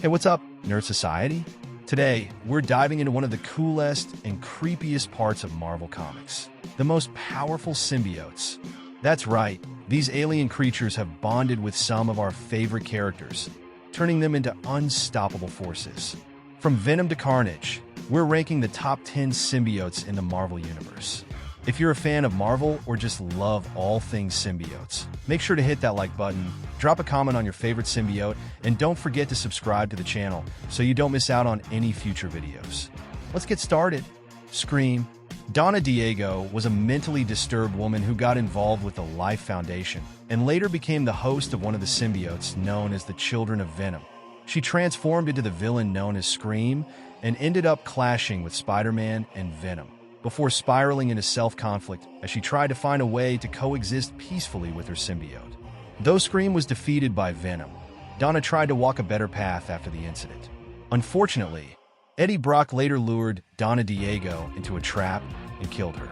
Hey, what's up, Nerd Society? Today, we're diving into one of the coolest and creepiest parts of Marvel Comics, the most powerful symbiotes. That's right, these alien creatures have bonded with some of our favorite characters, turning them into unstoppable forces. From Venom to Carnage, we're ranking the top 10 symbiotes in the Marvel Universe. If you're a fan of Marvel or just love all things symbiotes, make sure to hit that like button, drop a comment on your favorite symbiote, and don't forget to subscribe to the channel so you don't miss out on any future videos. Let's get started. Scream. Donna Diego was a mentally disturbed woman who got involved with the Life Foundation and later became the host of one of the symbiotes known as the Children of Venom. She transformed into the villain known as Scream and ended up clashing with Spider-Man and Venom, before spiraling into self-conflict as she tried to find a way to coexist peacefully with her symbiote. Though Scream was defeated by Venom, Donna tried to walk a better path after the incident. Unfortunately, Eddie Brock later lured Donna Diego into a trap and killed her.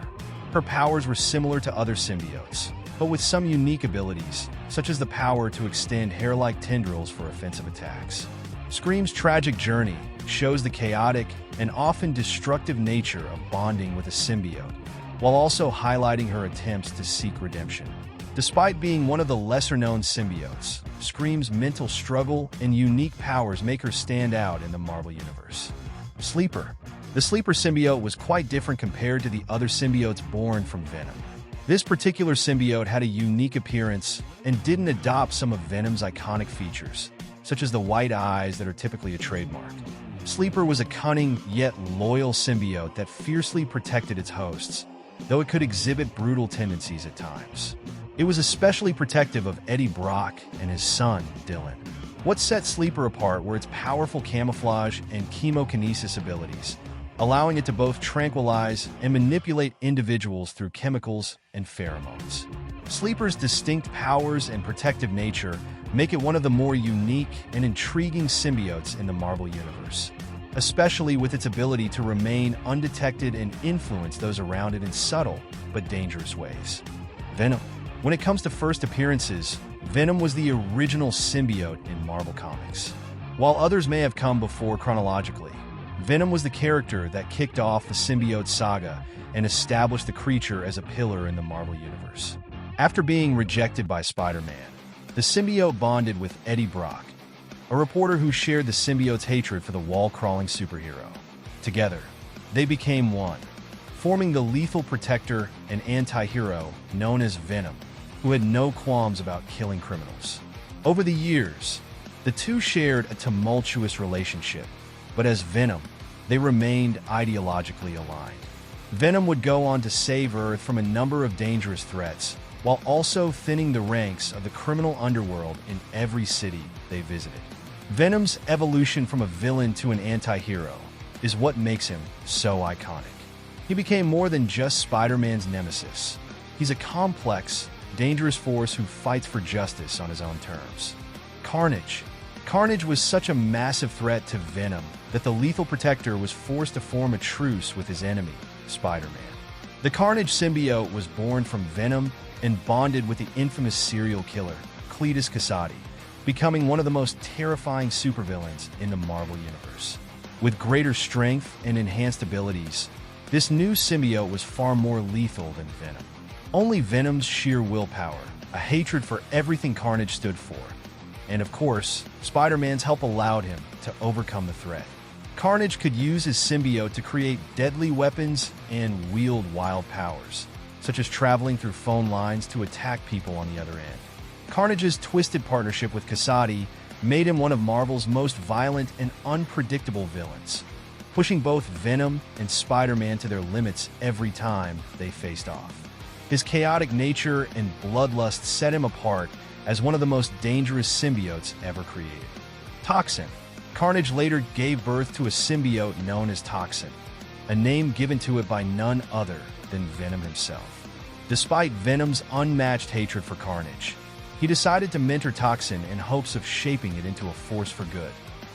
Her powers were similar to other symbiotes, but with some unique abilities, such as the power to extend hair-like tendrils for offensive attacks. Scream's tragic journey shows the chaotic and often destructive nature of bonding with a symbiote, while also highlighting her attempts to seek redemption. Despite being one of the lesser-known symbiotes, Scream's mental struggle and unique powers make her stand out in the Marvel Universe. Sleeper. The Sleeper symbiote was quite different compared to the other symbiotes born from Venom. This particular symbiote had a unique appearance and didn't adopt some of Venom's iconic features, such as the white eyes that are typically a trademark. Sleeper was a cunning yet loyal symbiote that fiercely protected its hosts, though it could exhibit brutal tendencies at times. It was especially protective of Eddie Brock and his son, Dylan. What set Sleeper apart were its powerful camouflage and chemokinesis abilities, allowing it to both tranquilize and manipulate individuals through chemicals and pheromones. Sleeper's distinct powers and protective nature make it one of the more unique and intriguing symbiotes in the Marvel Universe, especially with its ability to remain undetected and influence those around it in subtle but dangerous ways. Venom. When it comes to first appearances, Venom was the original symbiote in Marvel Comics. While others may have come before chronologically, Venom was the character that kicked off the symbiote saga and established the creature as a pillar in the Marvel Universe. After being rejected by Spider-Man, the symbiote bonded with Eddie Brock, a reporter who shared the symbiote's hatred for the wall-crawling superhero. Together, they became one, forming the lethal protector and anti-hero known as Venom, who had no qualms about killing criminals. Over the years, the two shared a tumultuous relationship, but as Venom, they remained ideologically aligned. Venom would go on to save Earth from a number of dangerous threats, while also thinning the ranks of the criminal underworld in every city they visited. Venom's evolution from a villain to an anti-hero is what makes him so iconic. He became more than just Spider-Man's nemesis. He's a complex, dangerous force who fights for justice on his own terms. Carnage. Carnage was such a massive threat to Venom that the Lethal Protector was forced to form a truce with his enemy, Spider-Man. The Carnage symbiote was born from Venom and bonded with the infamous serial killer, Cletus Kasady, becoming one of the most terrifying supervillains in the Marvel Universe. With greater strength and enhanced abilities, this new symbiote was far more lethal than Venom. Only Venom's sheer willpower, a hatred for everything Carnage stood for, and of course, Spider-Man's help allowed him to overcome the threat. Carnage could use his symbiote to create deadly weapons and wield wild powers, such as traveling through phone lines to attack people on the other end. Carnage's twisted partnership with Kasady made him one of Marvel's most violent and unpredictable villains, pushing both Venom and Spider-Man to their limits every time they faced off. His chaotic nature and bloodlust set him apart as one of the most dangerous symbiotes ever created. Toxin. Carnage later gave birth to a symbiote known as Toxin, a name given to it by none other than Venom himself. Despite Venom's unmatched hatred for Carnage, he decided to mentor Toxin in hopes of shaping it into a force for good.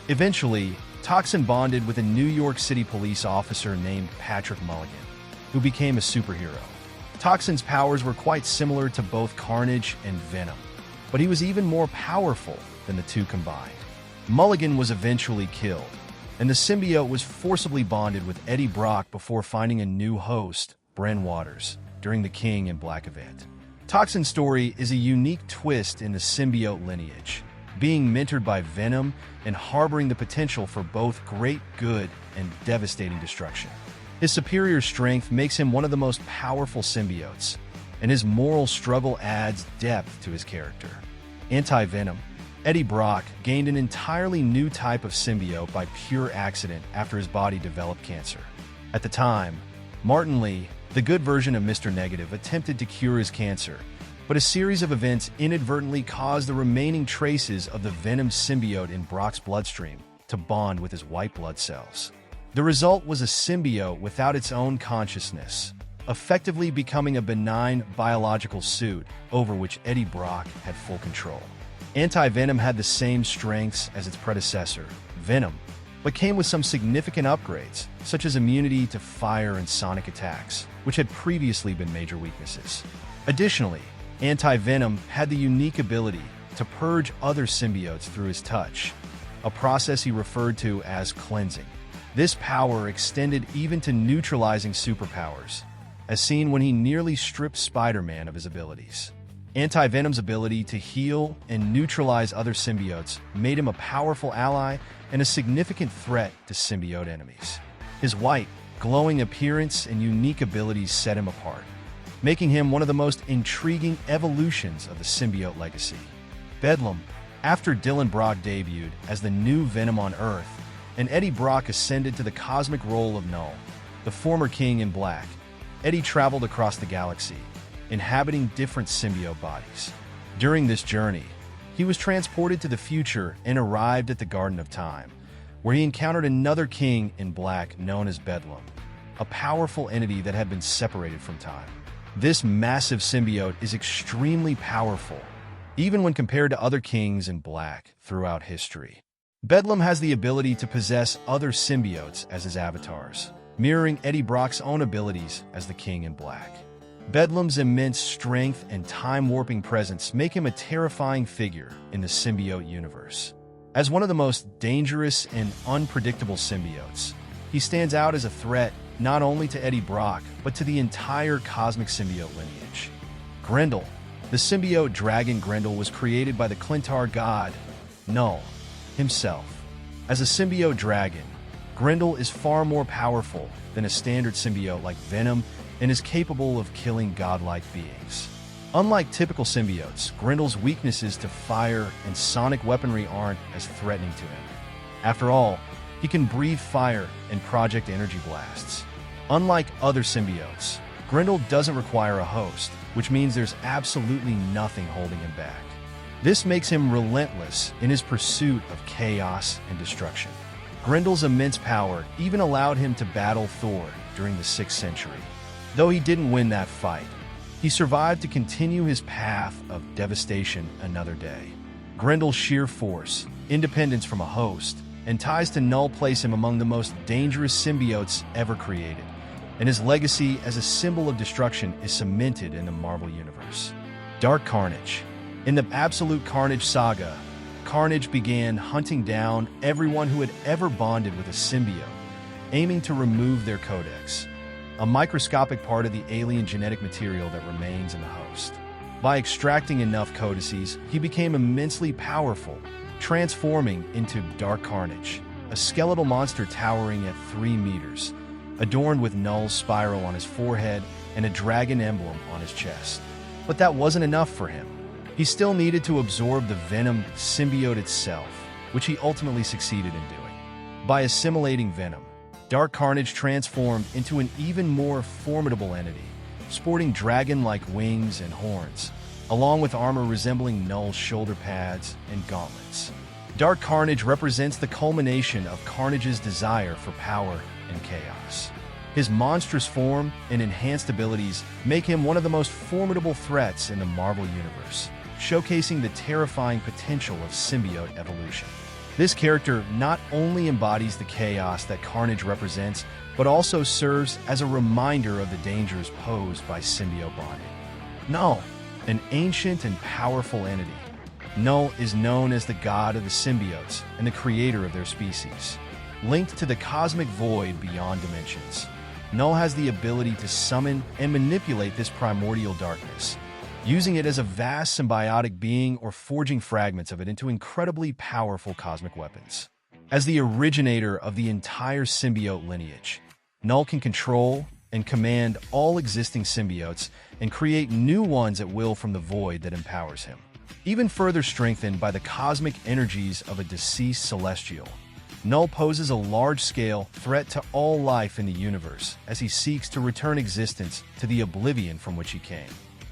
Eventually, Toxin bonded with a New York City police officer named Patrick Mulligan, who became a superhero. Toxin's powers were quite similar to both Carnage and Venom, but he was even more powerful than the two combined. Mulligan was eventually killed, and the symbiote was forcibly bonded with Eddie Brock before finding a new host, Bren Waters, during the King in Black event. Toxin's story is a unique twist in the symbiote lineage, being mentored by Venom and harboring the potential for both great good and devastating destruction. His superior strength makes him one of the most powerful symbiotes, and his moral struggle adds depth to his character. AntiVenom, Eddie Brock gained an entirely new type of symbiote by pure accident after his body developed cancer. At the time, Martin Lee, the good version of Mr. Negative, attempted to cure his cancer, but a series of events inadvertently caused the remaining traces of the Venom symbiote in Brock's bloodstream to bond with his white blood cells. The result was a symbiote without its own consciousness, effectively becoming a benign biological suit over which Eddie Brock had full control. AntiVenom had the same strengths as its predecessor, Venom, but came with some significant upgrades, such as immunity to fire and sonic attacks, which had previously been major weaknesses. Additionally, AntiVenom had the unique ability to purge other symbiotes through his touch, a process he referred to as cleansing. This power extended even to neutralizing superpowers, as seen when he nearly stripped Spider-Man of his abilities. AntiVenom's ability to heal and neutralize other symbiotes made him a powerful ally and a significant threat to symbiote enemies. His white, glowing appearance and unique abilities set him apart, making him one of the most intriguing evolutions of the symbiote legacy. Bedum, after Dylan Brock debuted as the new Venom on Earth, and Eddie Brock ascended to the cosmic role of Null, the former King in Black, Eddie traveled across the galaxy, inhabiting different symbiote bodies. During this journey, he was transported to the future and arrived at the Garden of Time, where he encountered another King in Black known as Bedum, a powerful entity that had been separated from time. This massive symbiote is extremely powerful, even when compared to other Kings in Black throughout history. Bedum has the ability to possess other symbiotes as his avatars, mirroring Eddie Brock's own abilities as the King in Black. Bedlam's immense strength and time-warping presence make him a terrifying figure in the symbiote universe. As one of the most dangerous and unpredictable symbiotes, he stands out as a threat not only to Eddie Brock, but to the entire cosmic symbiote lineage. Grindle, the symbiote dragon Grindle, was created by the Clintar god, Null, himself. As a symbiote dragon, Grindle is far more powerful than a standard symbiote like Venom and is capable of killing godlike beings. Unlike typical symbiotes, Grindle's weaknesses to fire and sonic weaponry aren't as threatening to him. After all, he can breathe fire and project energy blasts. Unlike other symbiotes, Grindle doesn't require a host, which means there's absolutely nothing holding him back. This makes him relentless in his pursuit of chaos and destruction. Grindle's immense power even allowed him to battle Thor during the 6th century. Though he didn't win that fight, he survived to continue his path of devastation another day. Grindle's sheer force, independence from a host, and ties to Null place him among the most dangerous symbiotes ever created, and his legacy as a symbol of destruction is cemented in the Marvel Universe. Dark Carnage. In the Absolute Carnage saga, Carnage began hunting down everyone who had ever bonded with a symbiote, aiming to remove their codex, a microscopic part of the alien genetic material that remains in the host. By extracting enough codices, he became immensely powerful, transforming into Dark Carnage, a skeletal monster towering at 3 meters, adorned with Null's spiral on his forehead and a dragon emblem on his chest. But that wasn't enough for him. He still needed to absorb the Venom symbiote itself, which he ultimately succeeded in doing. By assimilating Venom, Dark Carnage transformed into an even more formidable entity, sporting dragon-like wings and horns, along with armor resembling Null's shoulder pads and gauntlets. Dark Carnage represents the culmination of Carnage's desire for power and chaos. His monstrous form and enhanced abilities make him one of the most formidable threats in the Marvel Universe, showcasing the terrifying potential of symbiote evolution. This character not only embodies the chaos that Carnage represents, but also serves as a reminder of the dangers posed by symbiote bonding. Null, an ancient and powerful entity, Null is known as the god of the symbiotes and the creator of their species. Linked to the cosmic void beyond dimensions, Null has the ability to summon and manipulate this primordial darkness, using it as a vast symbiotic being or forging fragments of it into incredibly powerful cosmic weapons. As the originator of the entire symbiote lineage, Null can control and command all existing symbiotes and create new ones at will from the void that empowers him. Even further strengthened by the cosmic energies of a deceased celestial, Null poses a large-scale threat to all life in the universe as he seeks to return existence to the oblivion from which he came.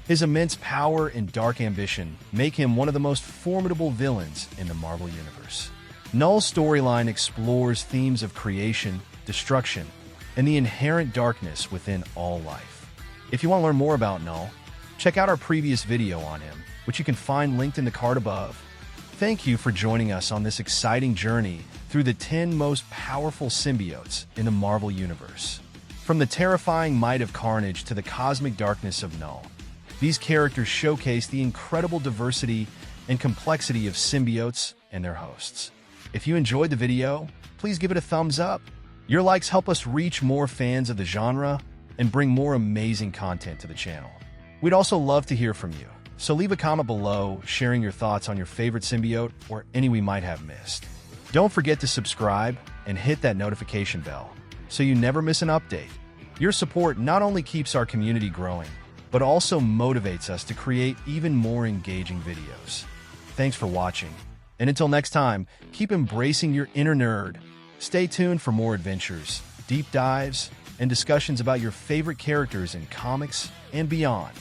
His immense power and dark ambition make him one of the most formidable villains in the Marvel Universe. Null's storyline explores themes of creation, destruction, and the inherent darkness within all life. If you want to learn more about Null, check out our previous video on him, which you can find linked in the card above. Thank you for joining us on this exciting journey through the 10 most powerful symbiotes in the Marvel Universe. From the terrifying might of Carnage to the cosmic darkness of Null, these characters showcase the incredible diversity and complexity of symbiotes and their hosts. If you enjoyed the video, please give it a thumbs up. Your likes help us reach more fans of the genre and bring more amazing content to the channel. We'd also love to hear from you, so leave a comment below sharing your thoughts on your favorite symbiote or any we might have missed. Don't forget to subscribe and hit that notification bell so you never miss an update. Your support not only keeps our community growing, but also motivates us to create even more engaging videos. Thanks for watching, and until next time, keep embracing your inner nerd. Stay tuned for more adventures, deep dives, and discussions about your favorite characters in comics and beyond.